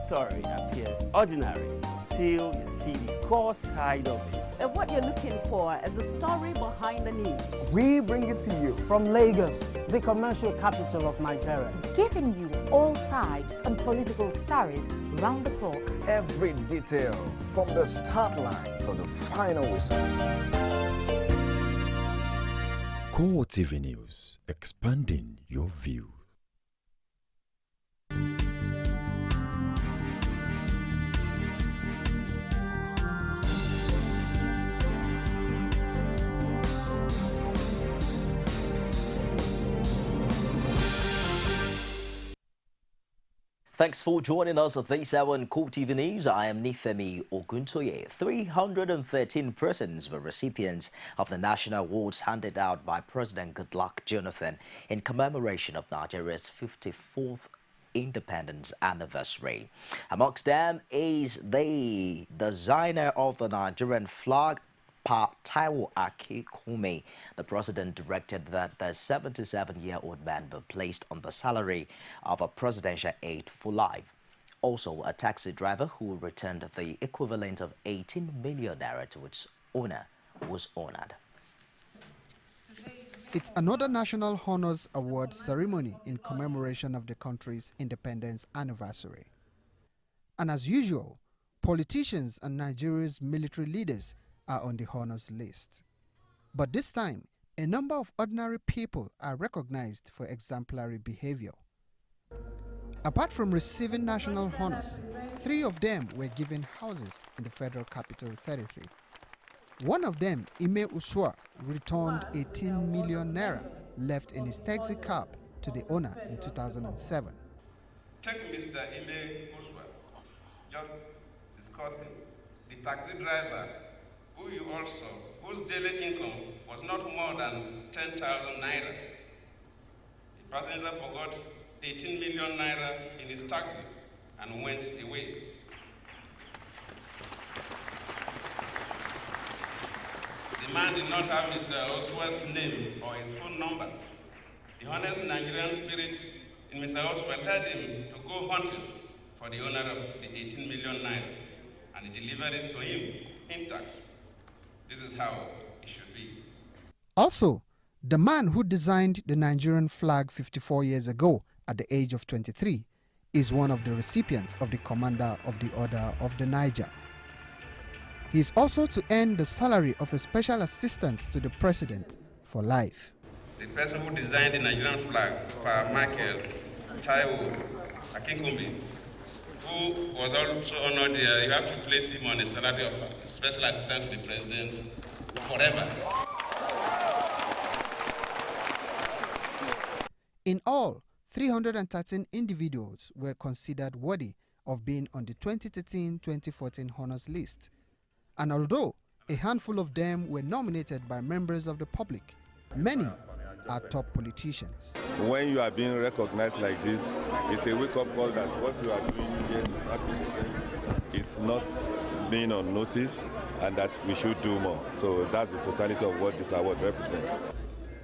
story appears ordinary till you see the core side of it. And what you're looking for is the story behind the news. We bring it to you from Lagos, the commercial capital of Nigeria. Giving you all sides and political stories round the clock. Every detail from the start line to the final whistle. CoreTV News, expanding your view. Thanks for joining us at this hour on CoreTV News. I am Nifemi Oguntoye. 313 persons were recipients of the national awards handed out by President Goodluck Jonathan in commemoration of Nigeria's 54th independence anniversary. Amongst them is the designer of the Nigerian flag, Taiwo Akikume. The president directed that the 77-year-old man be placed on the salary of a presidential aide for life. Also, a taxi driver who returned the equivalent of 18 million naira to its owner was honored. It's another National Honors Award ceremony in commemoration of the country's independence anniversary. And as usual, politicians and Nigeria's military leaders are on the honors list. But this time, a number of ordinary people are recognized for exemplary behavior. Apart from receiving national honors, 3 of them were given houses in the Federal Capital Territory. One of them, Ime Uswa, returned 18 million naira left in his taxi cab to the owner in 2007. Take Mr. Ime Uswa, just discussing the taxi driver who you also, whose daily income was not more than 10,000 naira. The passenger forgot 18 million naira in his taxi and went away. The man did not have Mr. Oswald's name or his phone number. The honest Nigerian spirit in Mr. Oswald led him to go hunting for the owner of the 18 million naira, and he delivered it to him intact. This is how it should be. Also, the man who designed the Nigerian flag 54 years ago at the age of 23 is one of the recipients of the Commander of the Order of the Niger. He is also to earn the salary of a special assistant to the president for life. The person who designed the Nigerian flag, Michael Taiwo Akikume, who was also honored here, you have to place him on a salary of special assistant to the president forever. In all, 313 individuals were considered worthy of being on the 2013-2014 honors list. And although a handful of them were nominated by members of the public, many are top politicians. When you are being recognized like this, it's a wake-up call that what you are doing, yes, is appreciated. It's not being on notice, and that we should do more. So that's the totality of what this award represents.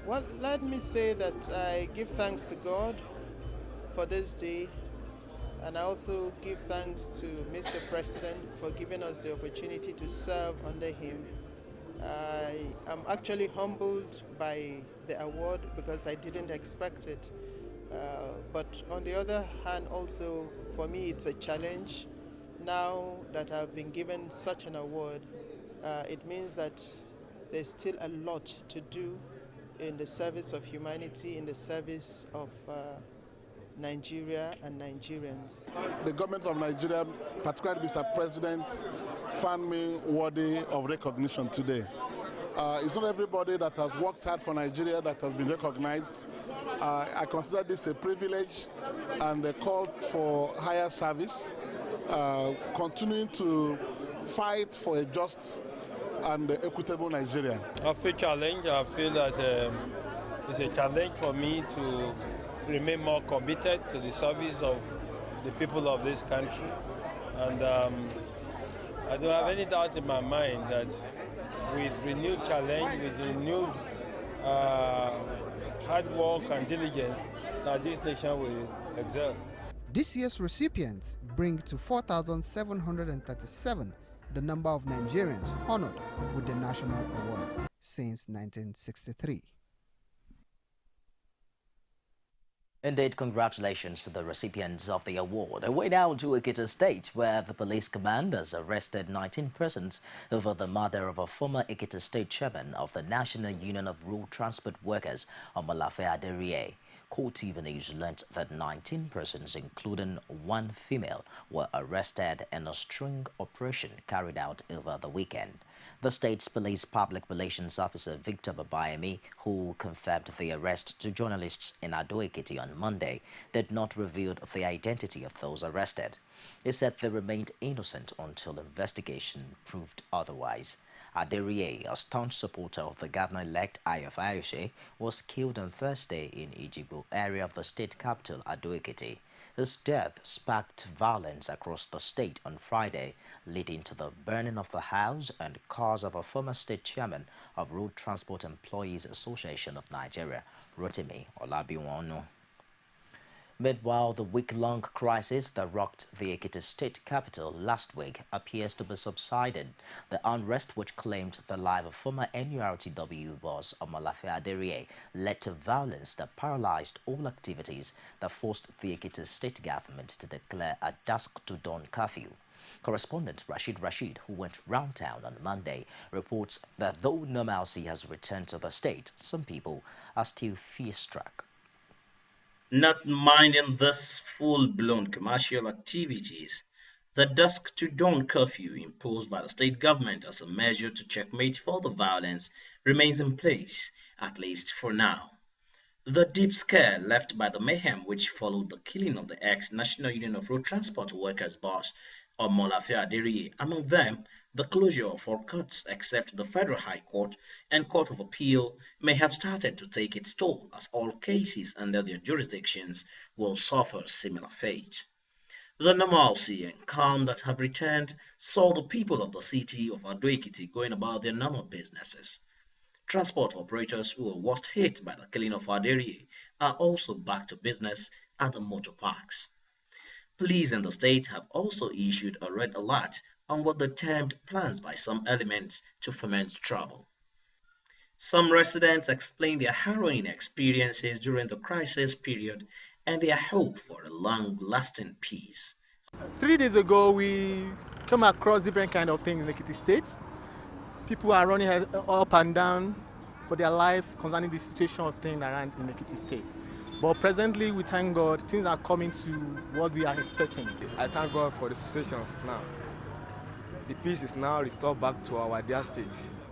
Well, let me say that I give thanks to God for this day, and I also give thanks to Mr. President for giving us the opportunity to serve under him. I am actually humbled by the award because I didn't expect it. But on the other hand, also for me it's a challenge. Now that I've been given such an award, it means that there's still a lot to do in the service of humanity, in the service of Nigeria and Nigerians. The government of Nigeria, particularly Mr. President, found me worthy of recognition today. It's not everybody that has worked hard for Nigeria that has been recognized. I consider this a privilege and a call for higher service, continuing to fight for a just and equitable Nigeria. I feel challenged. I feel that it's a challenge for me to remain more committed to the service of the people of this country. And I don't have any doubt in my mind that with renewed challenge, with renewed hard work and diligence, that this nation will excel. This year's recipients bring to 4,737 the number of Nigerians honored with the national award since 1963. Indeed, congratulations to the recipients of the award. Away now to Ekiti State, where the police commanders arrested 19 persons over the murder of a former Ekiti State chairman of the National Union of Road Transport Workers, Omolafe Aderiye. CoreTV News learned that 19 persons, including one female, were arrested in a string operation carried out over the weekend. The state's police public relations officer, Victor Babayemi, who confirmed the arrest to journalists in Ado-Ekiti on Monday, did not reveal the identity of those arrested. He said they remained innocent until investigation proved otherwise. Aderiye, a staunch supporter of the governor-elect Ayof Ayose, was killed on Thursday in Ijibo area of the state capital, Ado-Ekiti. His death sparked violence across the state on Friday, leading to the burning of the house and cars of a former state chairman of Road Transport Employees Association of Nigeria, Rotimi Olabiwonu. Meanwhile, the week-long crisis that rocked the Ekiti state capital last week appears to be subsided. The unrest which claimed the life of former NURTW boss Omolafe Aderiye led to violence that paralyzed all activities that forced the Ekiti state government to declare a dusk-to-dawn curfew. Correspondent Rashid, who went round town on Monday, reports that though normalcy has returned to the state, some people are still fear-struck. Not minding this full-blown commercial activities, the dusk-to-dawn curfew imposed by the state government as a measure to checkmate further violence remains in place, at least for now. The deep scare left by the mayhem which followed the killing of the ex-National Union of Road Transport Workers boss Omolafe Aderiye, among them the closure of all courts except the Federal High Court and Court of Appeal, may have started to take its toll as all cases under their jurisdictions will suffer similar fate. The normalcy and calm that have returned saw the people of the city of Ado-Ekiti going about their normal businesses. Transport operators who were worst hit by the killing of Aderiye are also back to business at the motor parks. Police in the state have also issued a red alert on what they termed plans by some elements to foment trouble. Some residents explained their harrowing experiences during the crisis period and their hope for a long-lasting peace. 3 days ago, we came across different kind of things in Ekiti State. People are running up and down for their life concerning the situation of things around in Ekiti State. But presently, we thank God, things are coming to what we are expecting. I thank God for the situations now. The peace is now restored back to our dear state.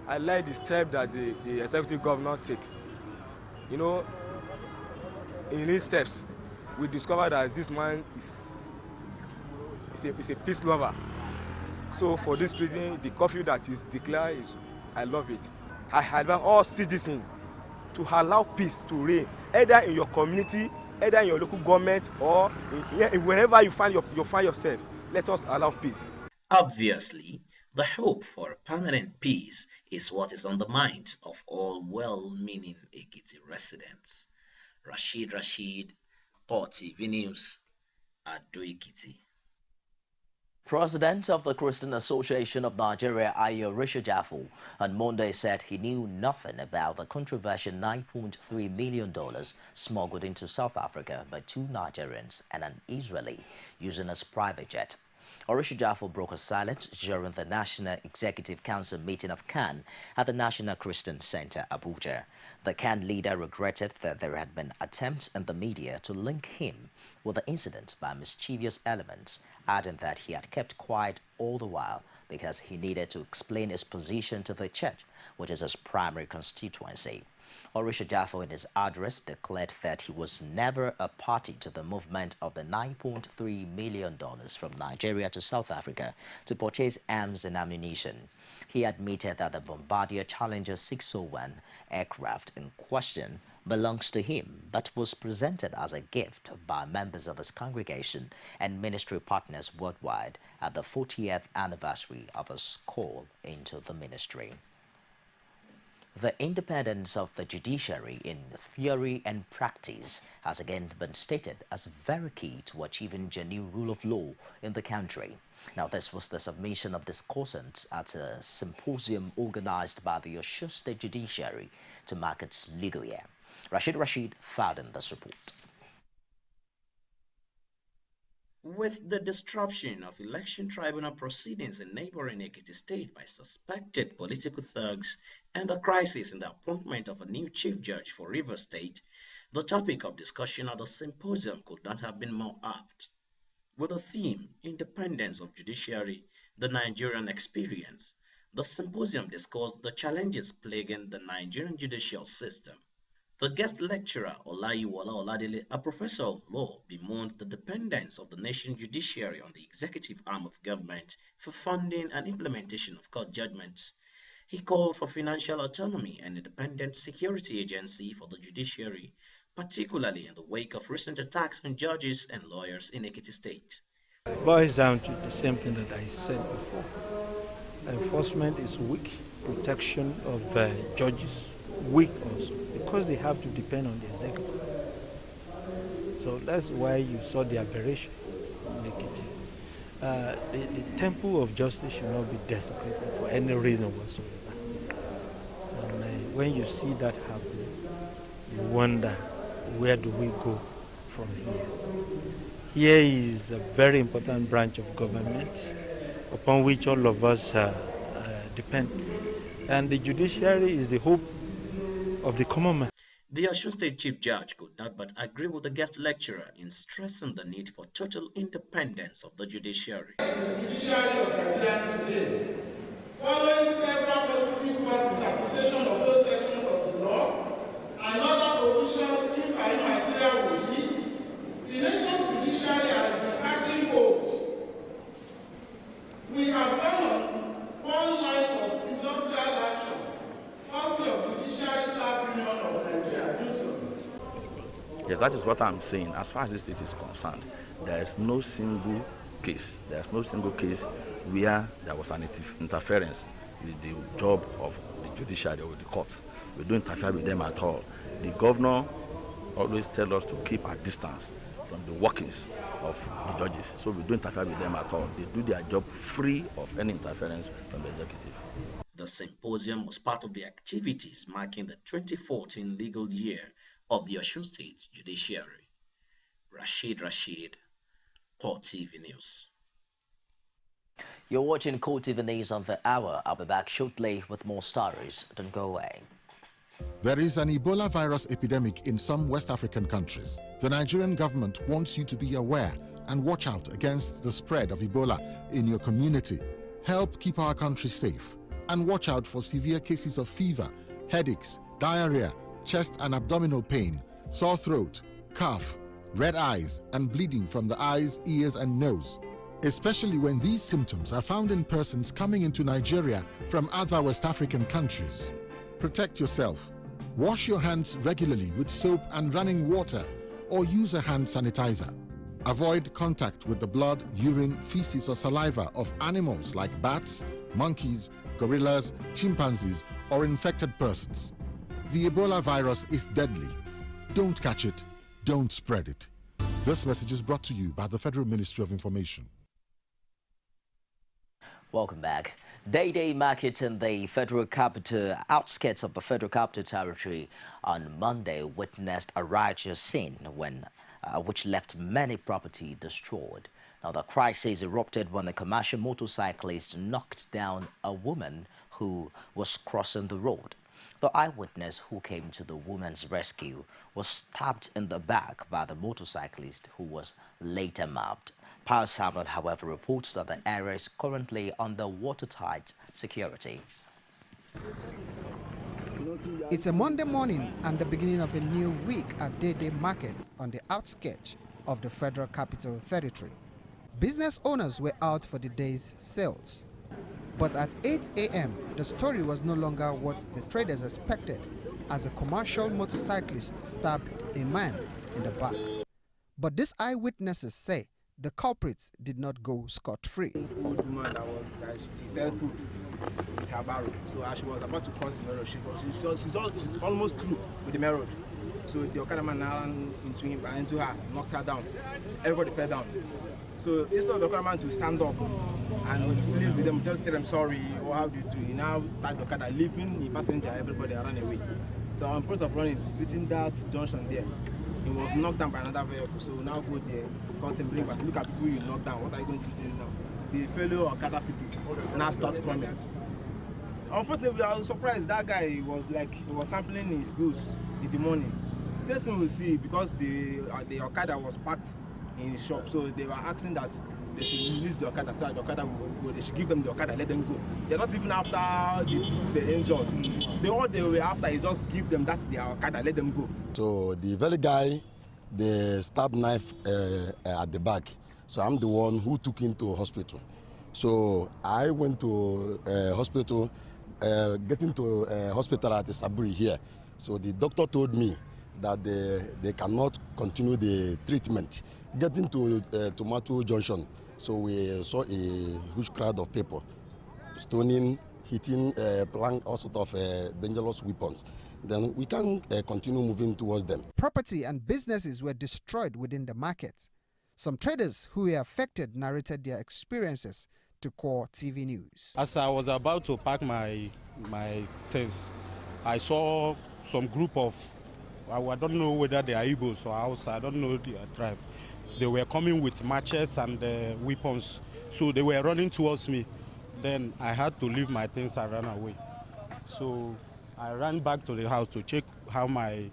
I like the step that the executive governor takes. You know, in these steps, we discovered that this man is a peace lover. So for this reason, the curfew that is declared, I love it. I advise all citizens to allow peace to reign, either in your community, either in your local government, or wherever you find yourself. Let us allow peace. Obviously, the hope for a permanent peace is what is on the minds of all well-meaning Ekiti residents. Rashid, CoreTV News, Ado-Ekiti. President of the Christian Association of Nigeria, Orisha Jafo, on Monday said he knew nothing about the controversial $9.3 million smuggled into South Africa by 2 Nigerians and an Israeli using his private jet. Orisha Jafo broke a silence during the National Executive Council meeting of CAN at the National Christian Center, Abuja. The CAN leader regretted that there had been attempts in the media to link him with the incident by mischievous elements, adding that he had kept quiet all the while because he needed to explain his position to the church, which is his primary constituency. Orisha Jafo in his address declared that he was never a party to the movement of the $9.3 million from Nigeria to South Africa to purchase arms and ammunition. He admitted that the Bombardier Challenger 601 aircraft in question belongs to him, but was presented as a gift by members of his congregation and ministry partners worldwide at the 40th anniversary of his call into the ministry. The independence of the judiciary in theory and practice has again been stated as very key to achieving genuine rule of law in the country. Now, this was the submission of discussants at a symposium organized by the Osun State Judiciary to mark its legal year. Rashid filed in this report. With the disruption of election tribunal proceedings in neighboring Ekiti State by suspected political thugs and the crisis in the appointment of a new chief judge for Rivers State, the topic of discussion at the symposium could not have been more apt. With the theme, Independence of Judiciary, the Nigerian Experience, the symposium discussed the challenges plaguing the Nigerian judicial system. The guest lecturer, Olayiwola Oladele, a professor of law, bemoaned the dependence of the nation's judiciary on the executive arm of government for funding and implementation of court judgments. He called for financial autonomy and independent security agency for the judiciary, particularly in the wake of recent attacks on judges and lawyers in Ekiti State. It boils down to the same thing that I said before. Enforcement is weak, protection of judges weak also, because they have to depend on the executive. So that's why you saw the aberration in Ekiti. The temple of justice should not be desecrated for any reason whatsoever. And when you see that happen, you wonder, where do we go from here? Here is a very important branch of government upon which all of us depend. And the judiciary is the hope of the common man. The Osun State Chief Judge could not but agree with the guest lecturer in stressing the need for total independence of the judiciary. The judiciary of Nigeria today, following several positive interpretation of those sections of the law and other provisions in material with it, the nation's judiciary has been acting bold. We have gone on one line of industrial action, policy of judiciary sub-union of Nigeria. Yes, that is what I'm saying. As far as this state is concerned, there is no single case. There is no single case where there was an interference with the job of the judiciary or the courts. We don't interfere with them at all. The governor always tells us to keep our distance from the workings of the judges. So we don't interfere with them at all. They do their job free of any interference from the executive. The symposium was part of the activities marking the 2014 legal year of the Osun State Judiciary. Rashid, CoreTV News. You're watching CoreTV News on the hour. I'll be back shortly with more stories. Don't go away. There is an Ebola virus epidemic in some West African countries. The Nigerian government wants you to be aware and watch out against the spread of Ebola in your community. Help keep our country safe and watch out for severe cases of fever, headaches, diarrhea, chest and abdominal pain, sore throat, cough, red eyes, and bleeding from the eyes, ears, and nose, especially when these symptoms are found in persons coming into Nigeria from other West African countries. Protect yourself. Wash your hands regularly with soap and running water, or use a hand sanitizer. Avoid contact with the blood, urine, feces, or saliva of animals like bats, monkeys, gorillas, chimpanzees, or infected persons. The Ebola virus is deadly. Don't catch it. Don't spread it. This message is brought to you by the Federal Ministry of Information. Welcome back. Day-Day market in the federal capital, outskirts of the Federal Capital Territory on Monday witnessed a riotous scene which left many property destroyed. Now, the crisis erupted when the commercial motorcyclist knocked down a woman who was crossing the road. The eyewitness who came to the woman's rescue was stabbed in the back by the motorcyclist, who was later mobbed. Power Servant, however, reports that the area is currently under watertight security. It's a Monday morning and the beginning of a new week at Day-Day Market on the outskirts of the Federal Capital Territory. Business owners were out for the day's sales. But at 8 a.m., the story was no longer what the traders expected, as a commercial motorcyclist stabbed a man in the back. But these eyewitnesses say the culprits did not go scot-free. Old woman she sells food with her barrow. So as she was about to cross the main road, she's almost through with the main road. So the Okada man ran into her, knocked her down. Everybody fell down. So instead of the Okada man to stand up and live with them, just tell them sorry, or how do you do? He now start the Okada leaving the passenger, everybody ran away. So on process of running, between that junction there, he was knocked down by another vehicle. So we now go there, cut him, bring back. Look at people you knocked down. What are you going to do now? The fellow Okada people now start coming. Unfortunately, we are surprised that guy was sampling his goods in the morning. Next thing we see, because the Okada was parked in his shop, so they were asking that they should release the Okada, so that the Okada will go. They should give them the Okada, let them go. They're not even after the injured. All they were after is just give them, that's their Okada, let them go. So the very guy, the stab knife at the back. So I'm the one who took him to hospital. So I went to hospital, getting to hospital at Saburi here. So the doctor told me that they cannot continue the treatment. Getting to Tomato Junction, so we saw a huge crowd of people, stoning, hitting, plank, all sort of dangerous weapons. Then we can continue moving towards them. Property and businesses were destroyed within the market. Some traders who were affected narrated their experiences to CoreTV News. As I was about to pack my things, I saw some group of, I don't know whether they are Igbos or Hausa, I don't know their tribe. They were coming with matches and weapons, so they were running towards me. Then I had to leave my things and run away. So I ran back to the house to check how my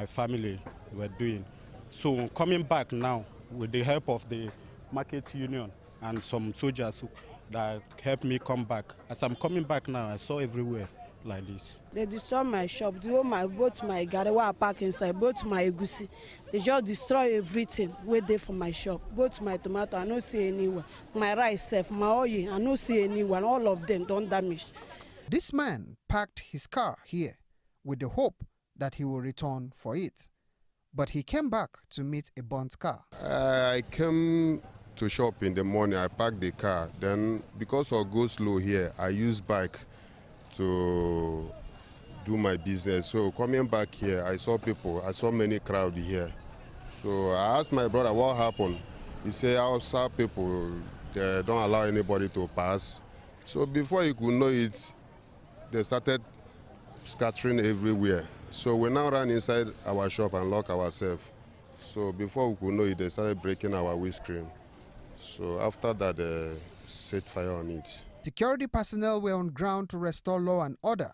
family were doing. So coming back now, with the help of the market union and some soldiers that helped me come back. As I'm coming back now, I saw everywhere like this. They destroyed my shop, both my garden where I park inside, both my egusi. They just destroy everything where they for my shop. Both my tomato, I don't see anywhere. My rice, my oil, I don't see anywhere. All of them don't damage. This man parked his car here with the hope that he will return for it. But he came back to meet a burnt car. I came to shop in the morning, I parked the car. Then because of go slow here, I use bike to do my business. So coming back here, I saw people, I saw many crowd here. So I asked my brother what happened. He said outside people, they don't allow anybody to pass. So before you could know it, they started scattering everywhere. So we now ran inside our shop and lock ourselves. So before we could know it, they started breaking our windscreen. So after that, they set fire on it. Security personnel were on ground to restore law and order.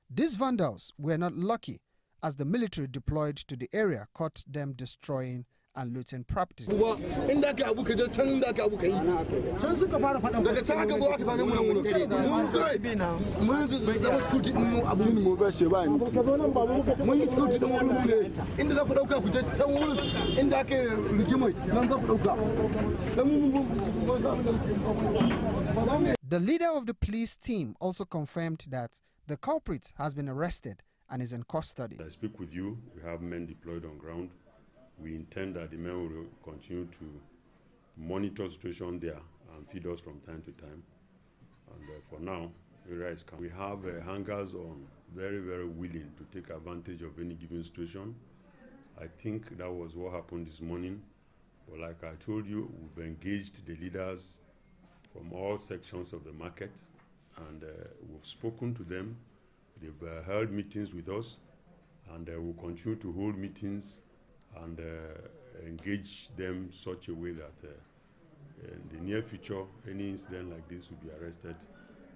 These vandals were not lucky, as the military deployed to the area caught them destroying and looting property. The leader of the police team also confirmed that the culprit has been arrested and is in custody. I speak with you. We have men deployed on ground. We intend that the men will continue to monitor the situation there and feed us from time to time. And for now, area is calm. We have hangers on, very, very willing to take advantage of any given situation. I think that was what happened this morning. But like I told you, we've engaged the leaders from all sections of the market, and we've spoken to them. They've held meetings with us, and we'll continue to hold meetings and engage them such a way that in the near future, any incident like this will be arrested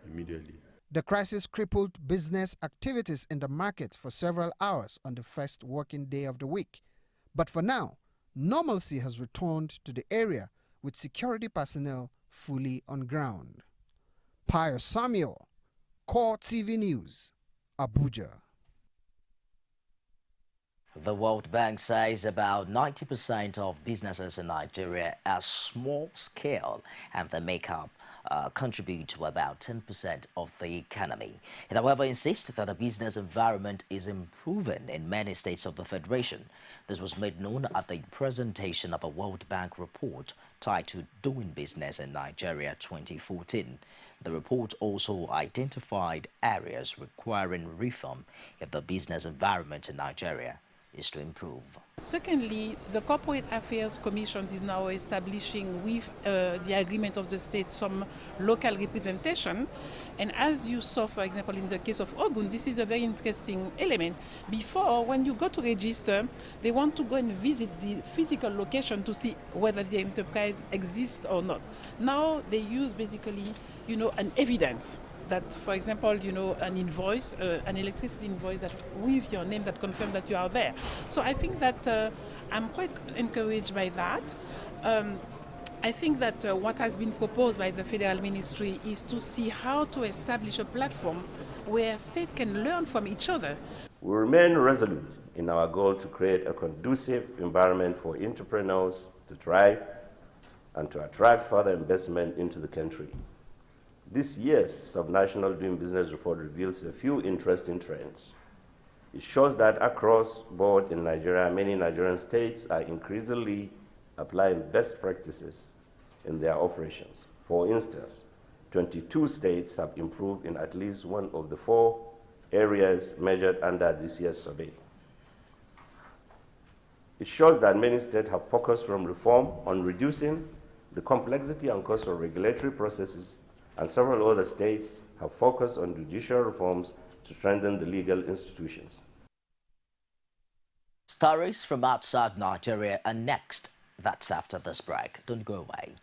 immediately. The crisis crippled business activities in the market for several hours on the first working day of the week. But for now, normalcy has returned to the area with security personnel fully on ground. Pius Samuel, CoreTV News, Abuja. The World Bank says about 90% of businesses in Nigeria are small scale and they contribute to about 10% of the economy. It, however, insists that the business environment is improving in many states of the Federation. This was made known at the presentation of a World Bank report titled Doing Business in Nigeria 2014. The report also identified areas requiring reform if the business environment in Nigeria is to improve. Secondly, the Corporate Affairs Commission is now establishing, with the agreement of the state, some local representation. And as you saw, for example, in the case of Ogun, this is a very interesting element. Before, when you go to register, they want to go and visit the physical location to see whether the enterprise exists or not. Now they use basically, an evidence that, for example, an invoice, an electricity invoice that with your name that confirms that you are there. So I think that I'm quite encouraged by that. I think that what has been proposed by the federal ministry is to see how to establish a platform where states can learn from each other. We remain resolute in our goal to create a conducive environment for entrepreneurs to thrive and to attract further investment into the country. This year's Subnational Doing Business Report reveals a few interesting trends. It shows that across board in Nigeria, many Nigerian states are increasingly applying best practices in their operations. For instance, 22 states have improved in at least one of the 4 areas measured under this year's survey. It shows that many states have focused from reform on reducing the complexity and cost of regulatory processes, and several other states have focused on judicial reforms to strengthen the legal institutions. Stories from outside Nigeria are next. That's after this break. Don't go away.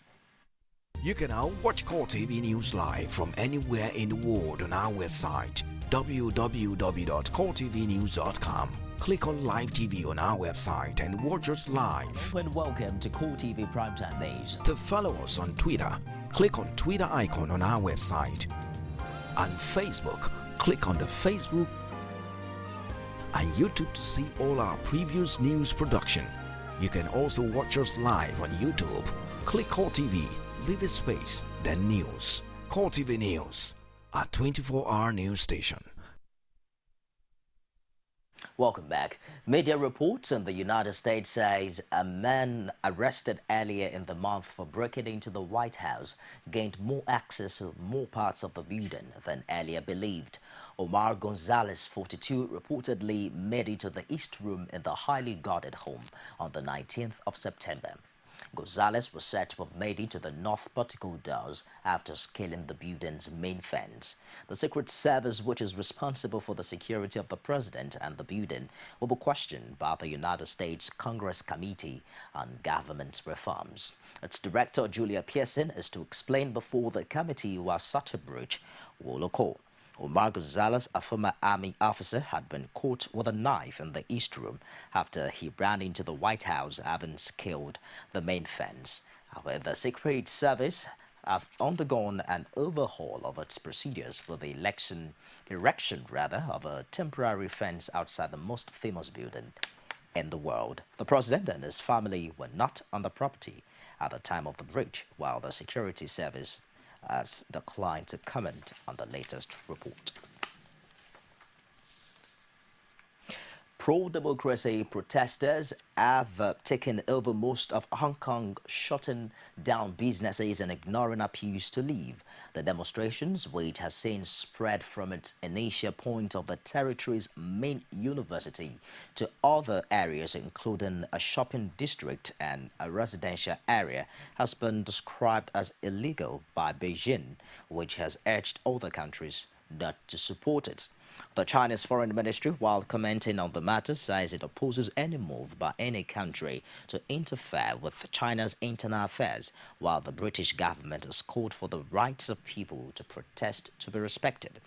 You can now watch CoreTV News live from anywhere in the world on our website, www.coretvnews.com. Click on Live TV on our website and watch us live. And welcome to CoreTV Primetime News. To follow us on Twitter, click on Twitter icon on our website. On Facebook, click on the Facebook and YouTube to see all our previous news production. You can also watch us live on YouTube. Click CoreTV, leave a space, then News. CoreTV News, our 24-hour news station. Welcome back. Media reports in the United States says a man arrested earlier in the month for breaking into the White House gained more access to more parts of the building than earlier believed. Omar Gonzalez, 42, reportedly made it to the East Room in the highly guarded home on the 19th of September. Gonzalez was said to have made it to the north portico doors after scaling the building's main fence. The Secret Service, which is responsible for the security of the president and the building, will be questioned by the United States Congress Committee on Government Reforms. Its director, Julia Pearson, is to explain before the committee why such a breach will occur. Omar Gonzalez, a former army officer, had been caught with a knife in the East Room after he ran into the White House, having scaled the main fence. However, the Secret Service have undergone an overhaul of its procedures with the erection of a temporary fence outside the most famous building in the world. The president and his family were not on the property at the time of the breach, while the Security Service has declined to comment on the latest report. Pro-democracy protesters have taken over most of Hong Kong, shutting down businesses and ignoring appeals to leave. The demonstrations, which has since spread from its initial point of the territory's main university to other areas, including a shopping district and a residential area, has been described as illegal by Beijing, which has urged other countries not to support it. The Chinese Foreign Ministry, while commenting on the matter, says it opposes any move by any country to interfere with China's internal affairs, while the British government has called for the rights of people to protest to be respected.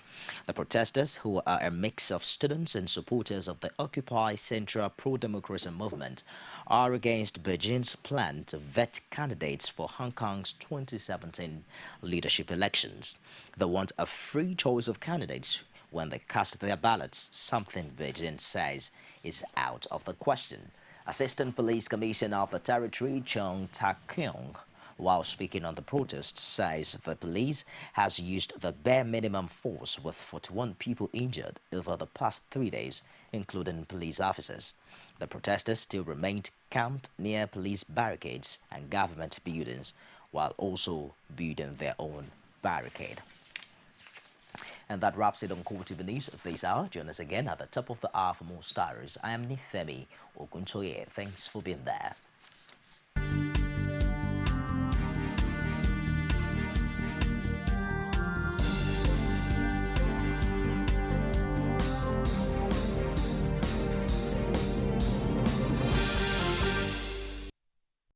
The protesters, who are a mix of students and supporters of the Occupy Central pro-democracy movement, are against Beijing's plan to vet candidates for Hong Kong's 2017 leadership elections. They want a free choice of candidates, when they cast their ballots, something Beijing says is out of the question. Assistant Police Commissioner of the Territory, Chung Tak-kyung, while speaking on the protest, says the police has used the bare minimum force with 41 people injured over the past 3 days, including police officers. The protesters still remained camped near police barricades and government buildings, while also building their own barricade. And that wraps it on CoreTV News this hour. Join us again at the top of the hour for more stories. I am Nifemi Oguntoye. Thanks for being there.